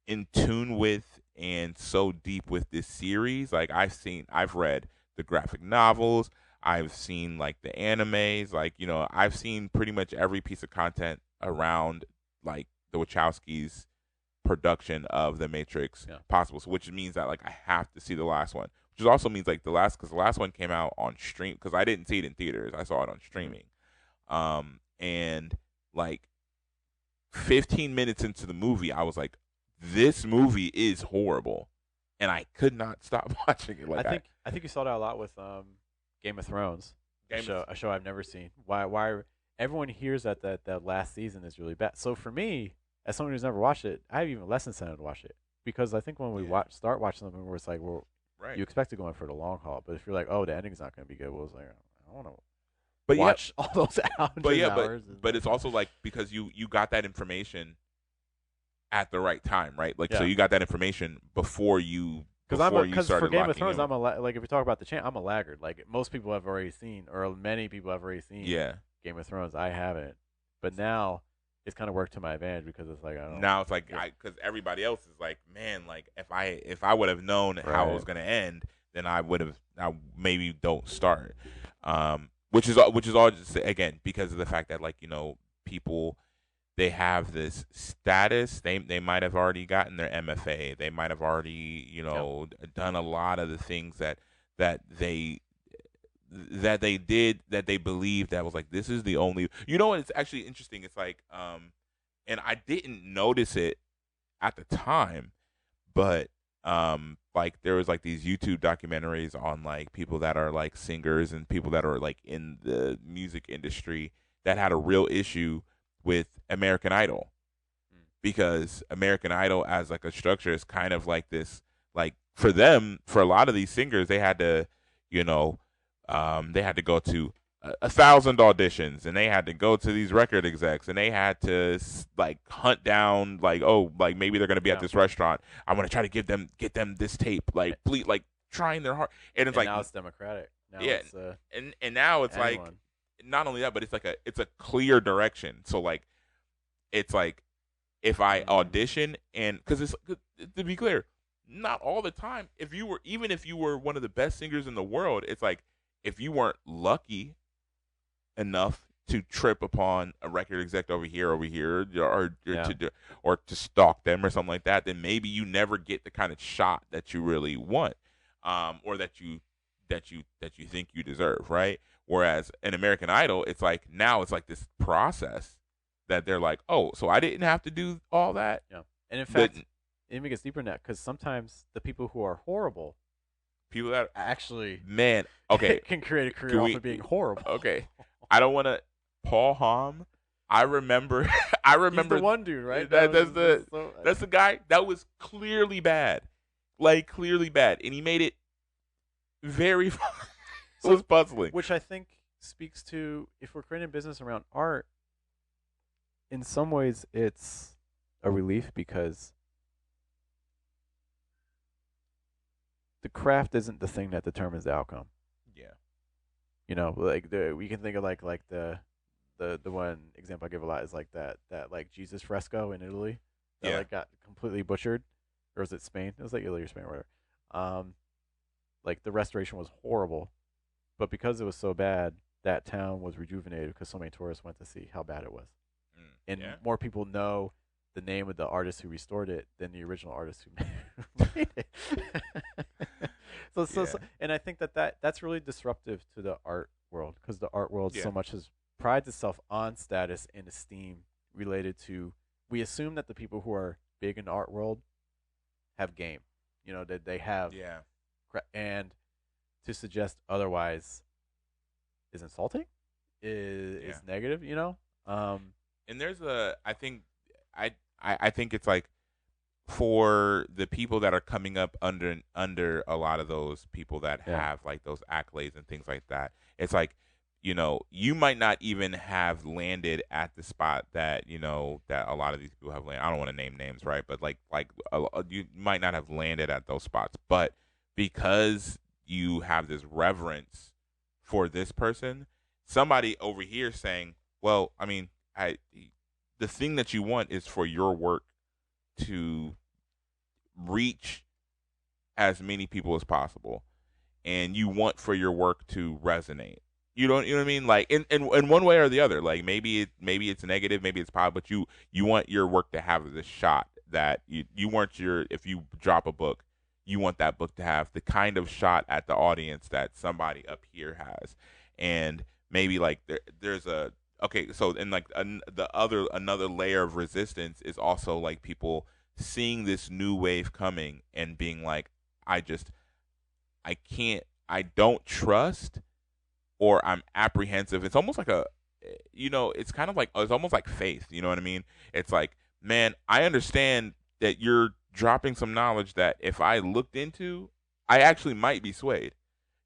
in tune with and so deep with this series. Like I've read the graphic novels, I've seen like the animes, like you know I've seen pretty much every piece of content around like the Wachowskis production of the Matrix Yeah. possible. So which means that like I have to see the last one. Which also means like because the last one came out on stream because I didn't see it in theaters. I saw it on streaming. And like 15 minutes into the movie, I was like, this movie is horrible, and I could not stop watching it. Like I think you saw that a lot with Game of Thrones, Game a show I've never seen. Why everyone hears that last season is really bad. So for me, as someone who's never watched it, I have even less incentive to watch it because I think when we start watching something where it's like, well, right. you expect to go in for the long haul, but if you're like, oh, the ending's not going to be good, well, it's like I don't know. But watch all those hours. But it's also like because you got that information at the right time, right? Like so you got that information before you because for Game of Thrones, in. like if we talk about I'm a laggard. Like most people have already seen, or many people have already seen. Yeah. Game of Thrones, I haven't, but now it's kind of worked to my advantage because it's like I don't. Now it's like because everybody else is like, man, like if I would have known how it was gonna end, then I maybe don't start. Which is all just again because of the fact that like you know people they have this status they might have already gotten their MFA, they might have already you know done a lot of the things that they did that they believed that was like this is the only you know what it's actually interesting it's like and I didn't notice it at the time but like there was like these YouTube documentaries on like people that are like singers and people that are like in the music industry that had a real issue with American Idol because American Idol as like a structure is kind of like this like for them for a lot of these singers they had to you know they had to go to 1,000 auditions and they had to go to these record execs and they had to like hunt down like oh like maybe they're gonna be at this restaurant I'm gonna try to get them this tape like please like trying their heart and it's like now it's democratic now it's, and now it's anyone. Like not only that but it's like it's a clear direction so like it's like if I audition and because it's to be clear not all the time if you were one of the best singers in the world it's like if you weren't lucky enough to trip upon a record exec over here, or to stalk them or something like that, then maybe you never get the kind of shot that you really want, or that you think you deserve, right? Whereas in American Idol, it's like now it's like this process that they're like, oh, so I didn't have to do all that. Yeah, and in fact, it even gets deeper than that because sometimes the people who are horrible. People that actually, man, okay, can create a career off of being horrible. Okay, I don't want to. Paul Hom, I remember. He's the one dude, right? That's the guy that was clearly bad, like clearly bad, and he made it very. It was puzzling, which I think speaks to if we're creating a business around art. In some ways, it's a relief because the craft isn't the thing that determines the outcome. Yeah. You know, like we can think of like the one example I give a lot is like that like Jesus fresco in Italy that like got completely butchered, or was it Spain? It was like Italy or Spain or whatever. Like the restoration was horrible, but because it was so bad, that town was rejuvenated because so many tourists went to see how bad it was, and more people know the name of the artist who restored it than the original artist who made it. So, and I think that's really disruptive to the art world because the art world so much has prides itself on status and esteem related to. We assume that the people who are big in the art world have game, you know, that they have, and to suggest otherwise is insulting, is negative, you know. And there's I think it's like for the people that are coming up under a lot of those people that have like those accolades and things like that, it's like you might not even have landed at the spot that that a lot of these people have landed. I don't want to name names, right? But you might not have landed at those spots, but because you have this reverence for this person, somebody over here saying, well, I mean, I the thing that you want is for your work to reach as many people as possible, and you want for your work to resonate. You know what I mean? Like in one way or the other. Like maybe it's negative, maybe it's positive, but you want your work to have the shot that you want your if you drop a book, you want that book to have the kind of shot at the audience that somebody up here has. And maybe like there's a okay, so and like another layer of resistance is also like people seeing this new wave coming and being like, I just I can't, I don't trust, or I'm apprehensive. It's almost like it's kind of like, it's almost like faith. You know what I mean? It's like, man, I understand that you're dropping some knowledge that if I looked into, I actually might be swayed.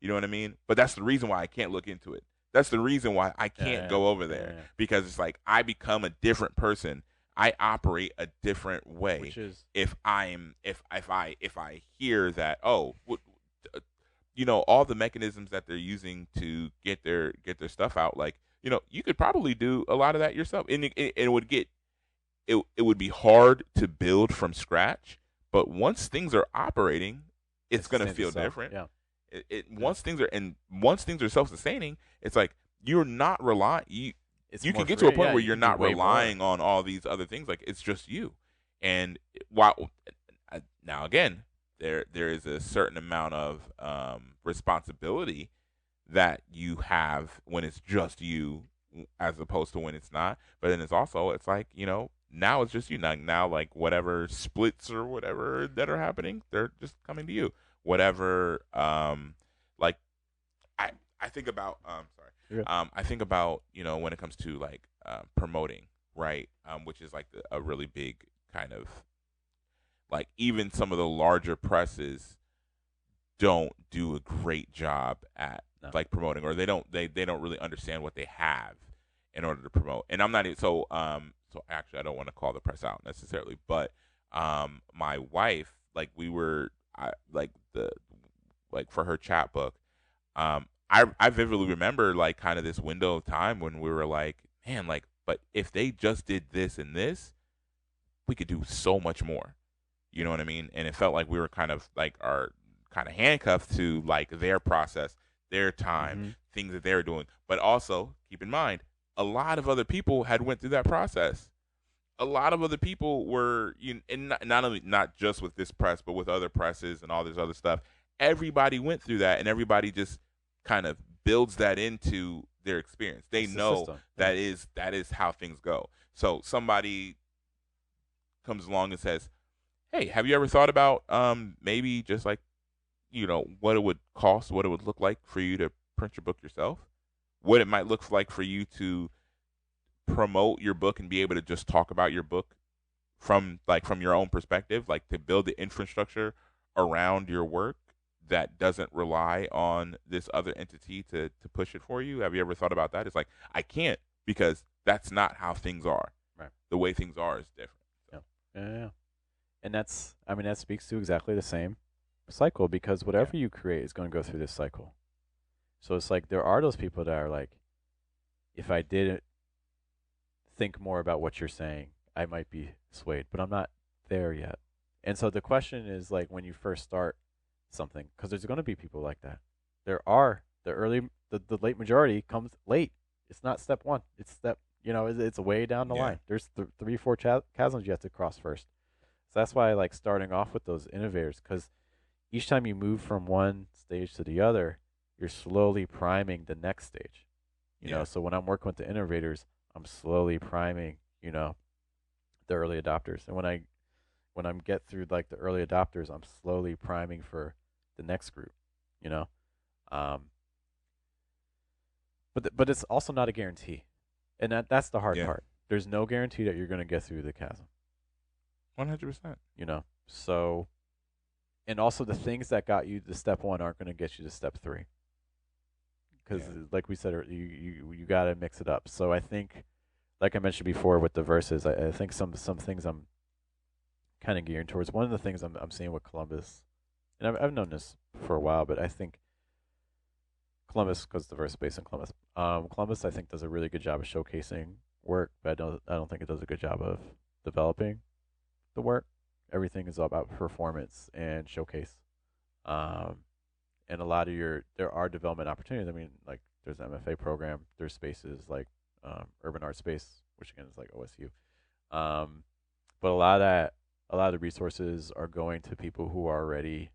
You know what I mean? But that's the reason why I can't look into it. That's the reason why I Yeah, can't yeah, go over yeah, there, yeah. because it's like I become a different person. I operate a different way Which is if I hear that, oh, all the mechanisms that they're using to get their stuff out, like, you could probably do a lot of that yourself, and it would get it would be hard to build from scratch, but once things are operating, it it's going to sustains feel itself. different. Yeah, yeah. Once things are self-sustaining, it's like you're not relying It's you can more get to a free. point Yeah, where you you're can do not way more. relying on all these other things, like it's just you. And while now again, there is a certain amount of responsibility that you have when it's just you, as opposed to when it's not. But then it's like, now it's just you. Now like whatever splits or whatever that are happening, they're just coming to you. Whatever like I I think about You're good. I think about, when it comes to like promoting, right? Which is like a really big kind of, like, even some of the larger presses don't do a great job at No. like promoting, or they don't really understand what they have in order to promote. And I'm not even so actually I don't want to call the press out necessarily, but my wife, like, the like for her chapbook, I vividly remember like kind of this window of time when we were like, man, like, but if they just did this and this, we could do so much more. You know what I mean? And it felt like we were kind of like our kind of handcuffed to like their process, their time, Mm-hmm. things that they were doing. But also keep in mind, a lot of other people had went through that process. A lot of other people were, and not only, not just with this press, but with other presses and all this other stuff. Everybody went through that, and everybody just kind of builds that into their experience. They It's the know system. Yeah. that is how things go. So somebody comes along and says, hey, have you ever thought about maybe just like, what it would cost, what it would look like for you to print your book yourself, what it might look like for you to promote your book and be able to just talk about your book from your own perspective, like to build the infrastructure around your work that doesn't rely on this other entity to push it for you. Have you ever thought about that? It's like, I can't, because that's not how things are. Right. The way things are is different. So, Yeah. Yeah. Yeah. And I mean, that speaks to exactly the same cycle, because yeah. whatever you create is going to go through this cycle. So it's like there are those people that are like, if I didn't think more about what you're saying, I might be swayed, but I'm not there yet. And so the question is like when you first start something, because there's going to be people like that. There are the late majority comes late. It's not step one. It's step, it's way down the Yeah. line. There's three, four chasms you have to cross first. So that's why I like starting off with those innovators, because each time you move from one stage to the other, you're slowly priming the next stage. Yeah. So when I'm working with the innovators, I'm slowly priming, the early adopters. And when I'm get through like the early adopters, I'm slowly priming for the next group, you know. Um, but it's also not a guarantee, and that's the hard Yeah. part. There's no guarantee that you're going to get through the chasm, 100%. So, and also the things that got you to step one aren't going to get you to step three, because Yeah. like we said, you got to mix it up. So I think, like I mentioned before with the verses, I think some things I'm kind of gearing towards. One of the things I'm seeing with Columbus, and I've known this for a while, but I think Columbus, because the verse is based in Columbus. Columbus, I think, does a really good job of showcasing work, but I don't think it does a good job of developing the work. Everything is all about performance and showcase. Um, and a lot of there are development opportunities. I mean, like there's an MFA program, there's spaces like Urban Art Space, which again is like OSU. Um, but a lot of the resources are going to people who are already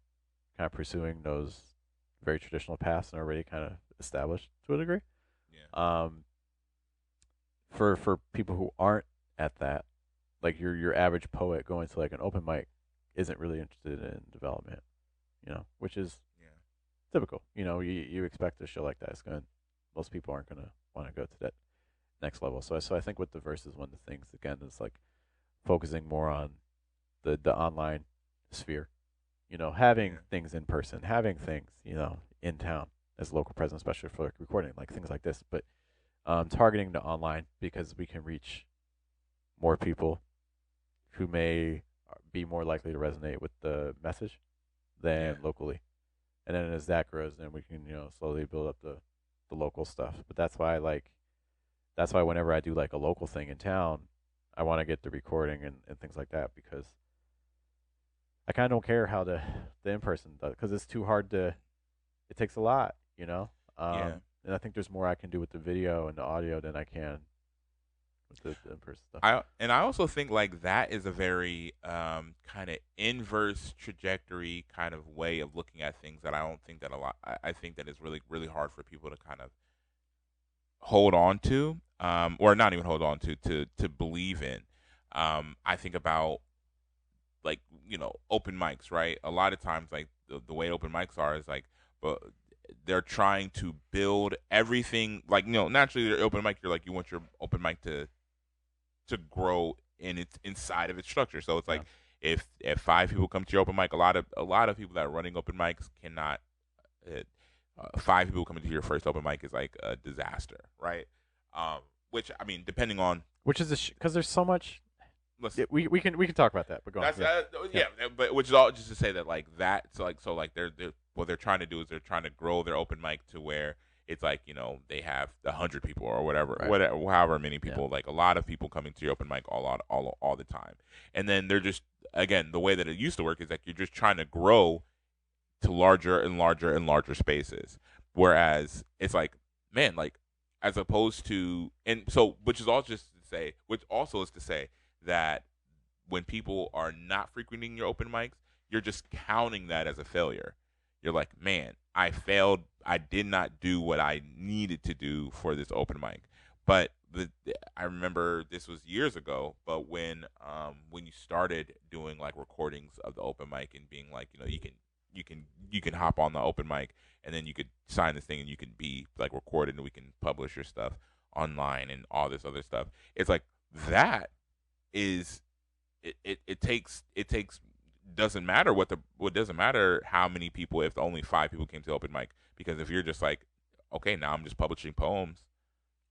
kind of pursuing those very traditional paths and already kind of established to a degree. Yeah. Um, for people who aren't at that, like your average poet going to like an open mic isn't really interested in development, which is Yeah. typical. You expect a show like that is going. Most people aren't going to want to go to that next level. So I think with the verses, one of the things again is like focusing more on the online sphere. Having Yeah. things in person, having things in town as local presence, especially for like recording, like things like this. But targeting the online because we can reach more people who may be more likely to resonate with the message Yeah. than locally. And then as that grows, then we can slowly build up the local stuff. But that's why whenever I do like a local thing in town, I want to get the recording and things like that because I kind of don't care how the in person does because it's too hard to. It takes a lot. Yeah. And I think there's more I can do with the video and the audio than I can with the in person stuff. I also think like that is a very kind of inverse trajectory kind of way of looking at things that I don't think that a lot. I think that is really really hard for people to kind of hold on to, or not even hold on to believe in. I think about like open mics, right? A lot of times like the way open mics are is like, but they're trying to build everything like naturally they're open mic. You're like you want your open mic to grow in its inside of its structure. So it's Yeah. like if five people come to your open mic, a lot of people that are running open mics cannot. Uh, Five people coming to your first open mic is like a disaster, right? Um, which I mean, depending on Which is because there's so much. let's Yeah, we can talk about that, but go on. that's Yeah. Yeah. yeah, but which is all just to say that like that so like they're what they're trying to do is they're trying to grow their open mic to where it's like they have 100 people or Right. whatever however many Yeah. people, like a lot of people coming to your open mic all the time, and then they're just again the way that it used to work is like you're just trying to grow to larger and larger and larger spaces, whereas it's like man like as opposed to and so which is all just to say which also is to say that when people are not frequenting your open mics, you're just counting that as a failure. You're like, man, I failed. I did not do what I needed to do for this open mic. But I remember this was years ago. But when you started doing like recordings of the open mic and being like, you can hop on the open mic and then you could sign this thing and you can be like recorded and we can publish your stuff online and all this other stuff. It's like that is it takes doesn't matter what doesn't matter how many people if only five people came to the open mic, because if you're just like okay now I'm just publishing poems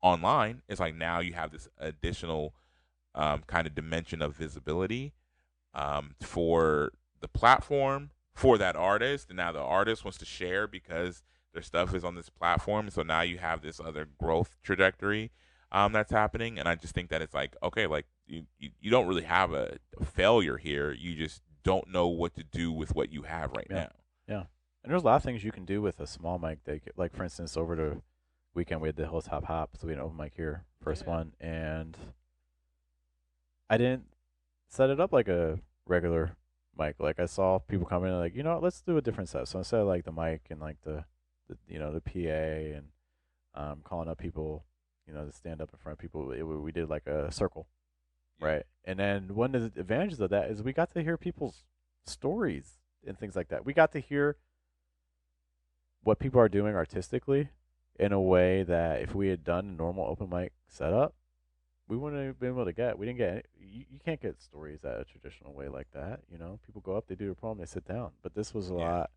online, it's like now you have this additional kind of dimension of visibility for the platform for that artist, and now the artist wants to share because their stuff is on this platform, so now you have this other growth trajectory that's happening. And I just think that it's like okay like you don't really have a failure here, you just don't know what to do with what you have right Yeah. now. Yeah. And there's a lot of things you can do with a small mic. Like for instance, over the weekend we had the Hilltop Hop, so we had an open mic here, first Yeah. one, and I didn't set it up like a regular mic. Like I saw people coming in, like what, let's do a different set. So instead of like the mic and like the PA and calling up people, to stand up in front of people, we did like a circle, Yeah. right? And then one of the advantages of that is we got to hear people's stories and things like that. We got to hear what people are doing artistically in a way that if we had done a normal open mic setup, we wouldn't have been able to get. We didn't get. You can't get stories at a traditional way like that. People go up, they do their poem, they sit down. But this was a Yeah. lot.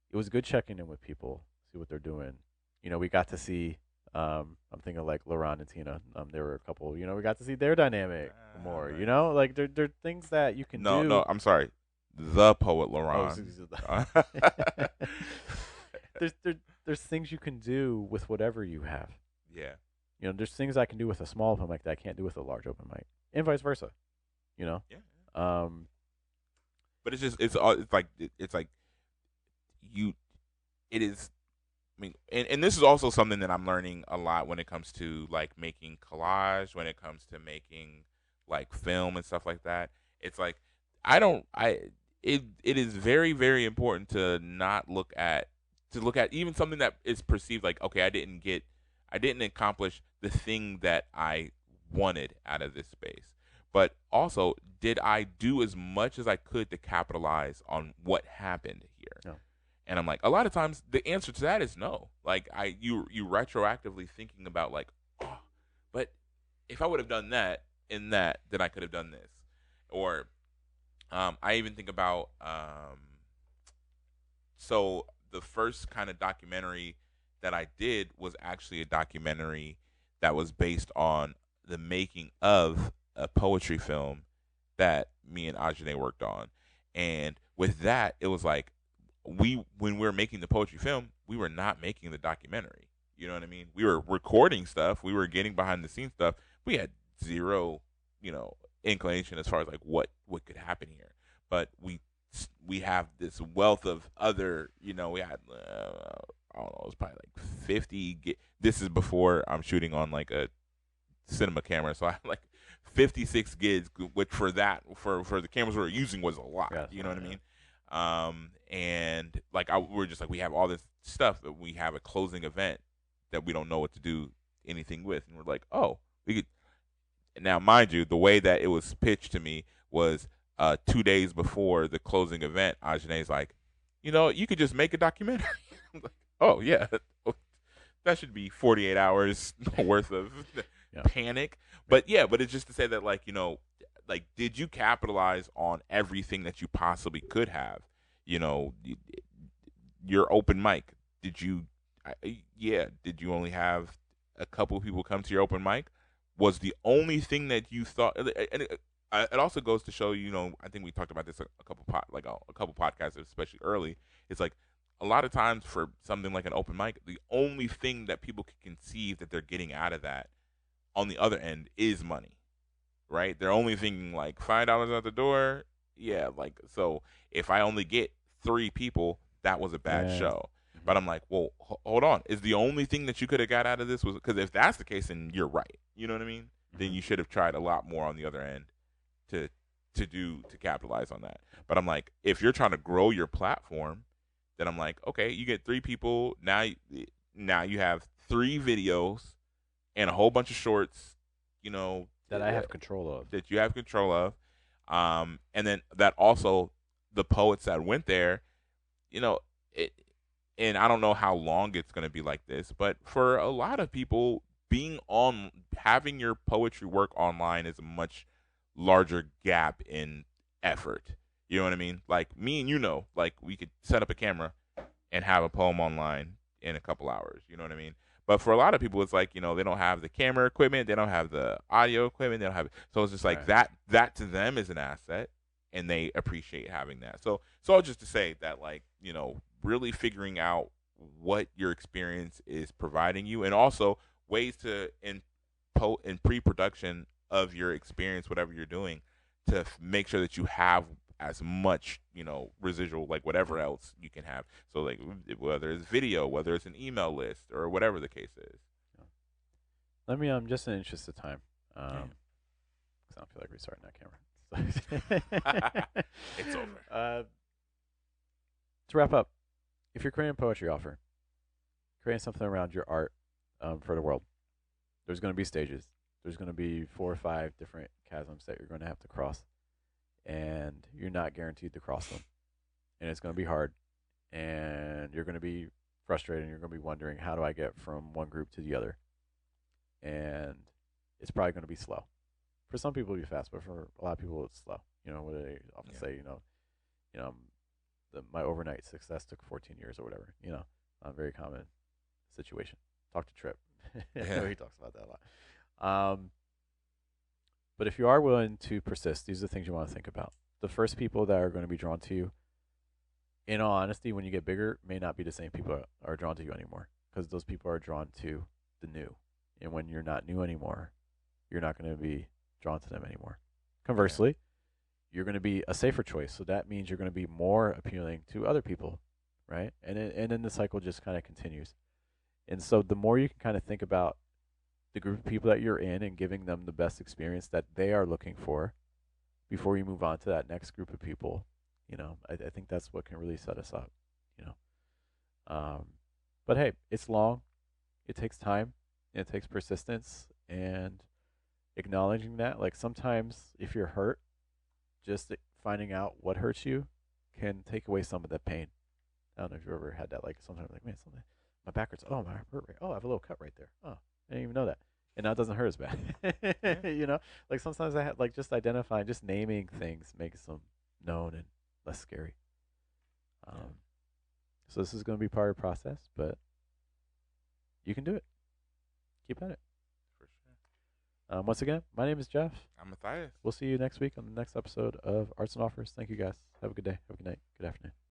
It was good checking in with people, see what they're doing, We got to see. I'm thinking like Laurent and Tina. There were a couple. We got to see their dynamic more. Nice. Like there are things that you can No, do. no, I'm sorry. The poet Oh, Laurent. there's things you can do with whatever you have. Yeah. There's things I can do with a small open mic that I can't do with a large open mic, and vice versa. You know, Yeah. um, But it's just it's like you it is I mean, and this is also something that I'm learning a lot when it comes to like making collage, when it comes to making like film and stuff like that. It's like I don't I it is very very important to not look at even something that is perceived like okay, I didn't accomplish the thing that I wanted out of this space. But also, did I do as much as I could to capitalize on what happened here? no. And I'm like, a lot of times the answer to that is no. Like you retroactively thinking about like, oh, but if I would have done that in that, then I could have done this. Or I even think about so the first kind of documentary that I did was actually a documentary that was based on the making of a poetry film that me and Ajane worked on. And with that, it was like when we were making the poetry film, we were not making the documentary. You know what I mean? We were recording stuff, we were getting behind the scenes stuff. We had zero, inclination as far as like what could happen here. But we have this wealth of other, we had I don't know, it was probably like 50. This is before I'm shooting on like a cinema camera, so I had like 56 gigs, which for the cameras we were using was a lot. Yeah, You know what I mean? And like we're just like we have all this stuff, but we have a closing event that we don't know what to do anything with, and we're like, oh, we could. Now, mind you, the way that it was pitched to me was 2 days before the closing event. Ajay's like, you could just make a documentary. I'm like, oh yeah, that should be 48 hours worth of Yeah. panic. But yeah, but it's just to say that like like did you capitalize on everything that you possibly could have? Your open mic. Did you? Yeah. Did you only have a couple of people come to your open mic? Was the only thing that you thought? And it also goes to show I think we talked about this a couple a couple podcasts, especially early. It's like a lot of times for something like an open mic, the only thing that people can conceive that they're getting out of that on the other end is money, right? They're only thinking like $5 out the door. Yeah, like so if I only get 3 people, that was a bad Yeah. show. Mm-hmm. But I'm like, well, hold on. Is the only thing that you could have got out of this was because if that's the case, then you're right. You know what I mean? Then Mm-hmm. you should have tried a lot more on the other end to to capitalize on that. But I'm like, if you're trying to grow your platform, then I'm like, okay, you get 3 people now. Now you have 3 videos and a whole bunch of shorts. You know That I have control of. that you have control of, and then that also the poets that went there, you know, it, and I don't know how long it's going to be like this, but for a lot of people, having your poetry work online is a much larger gap in effort. You know what I mean? Like me and like we could set up a camera and have a poem online in a couple hours. You know what I mean? But for a lot of people, it's like they don't have the camera equipment, they don't have the audio equipment, they don't have. So it's just like Right. that to them is an asset, and they appreciate having that. So just to say that like really figuring out what your experience is providing you, and also ways to in pre-production of your experience, whatever you're doing, to make sure that you have as much residual like whatever else you can have. So like whether it's video, whether it's an email list, or whatever the case is. Yeah. Let me just in the interest of time, Yeah. 'cause I don't feel like restarting that camera. It's over. To wrap up, if you're creating a poetry offer, creating something around your art for the world, there's going to be stages. There's going to be 4 or 5 different chasms that you're going to have to cross, and you're not guaranteed to cross them. And it's going to be hard, and you're going to be frustrated, and you're going to be wondering, how do I get from one group to the other? And it's probably going to be slow. For some people, it'll be fast, but for a lot of people, it's slow. What do they often Yeah. say? My overnight success took 14 years or whatever. Very common situation. Talk to Trip. Yeah. He talks about that a lot. But if you are willing to persist, these are the things you want to think about. The first people that are going to be drawn to you, in all honesty, when you get bigger, may not be the same people that are drawn to you anymore, because those people are drawn to the new. And when you're not new anymore, you're not going to be drawn to them anymore. Yeah. Conversely, you're going to be a safer choice. So that means you're going to be more appealing to other people, right? And then the cycle just kind of continues. And so the more you can kind of think about the group of people that you're in and giving them the best experience that they are looking for before you move on to that next group of people, I think that's what can really set us up, you know. But hey, it's long, it takes time, it takes persistence, and acknowledging that. Like sometimes, if you're hurt, just finding out what hurts you can take away some of the pain. I don't know if you ever had that. Like sometimes, like man, something my back hurts. Oh, my hurt right. Oh, I have a little cut right there. Oh, I didn't even know that. And now it doesn't hurt as bad. Yeah. Like sometimes I have like just identifying, just naming things makes them known and less scary. Yeah. Um, so this is going to be part of the process, but you can do it. Keep at it. For sure. Once again, my name is Jeff. I'm Matthias. We'll see you next week on the next episode of Arts and Offers. Thank you guys. Have a good day. Have a good night. Good afternoon.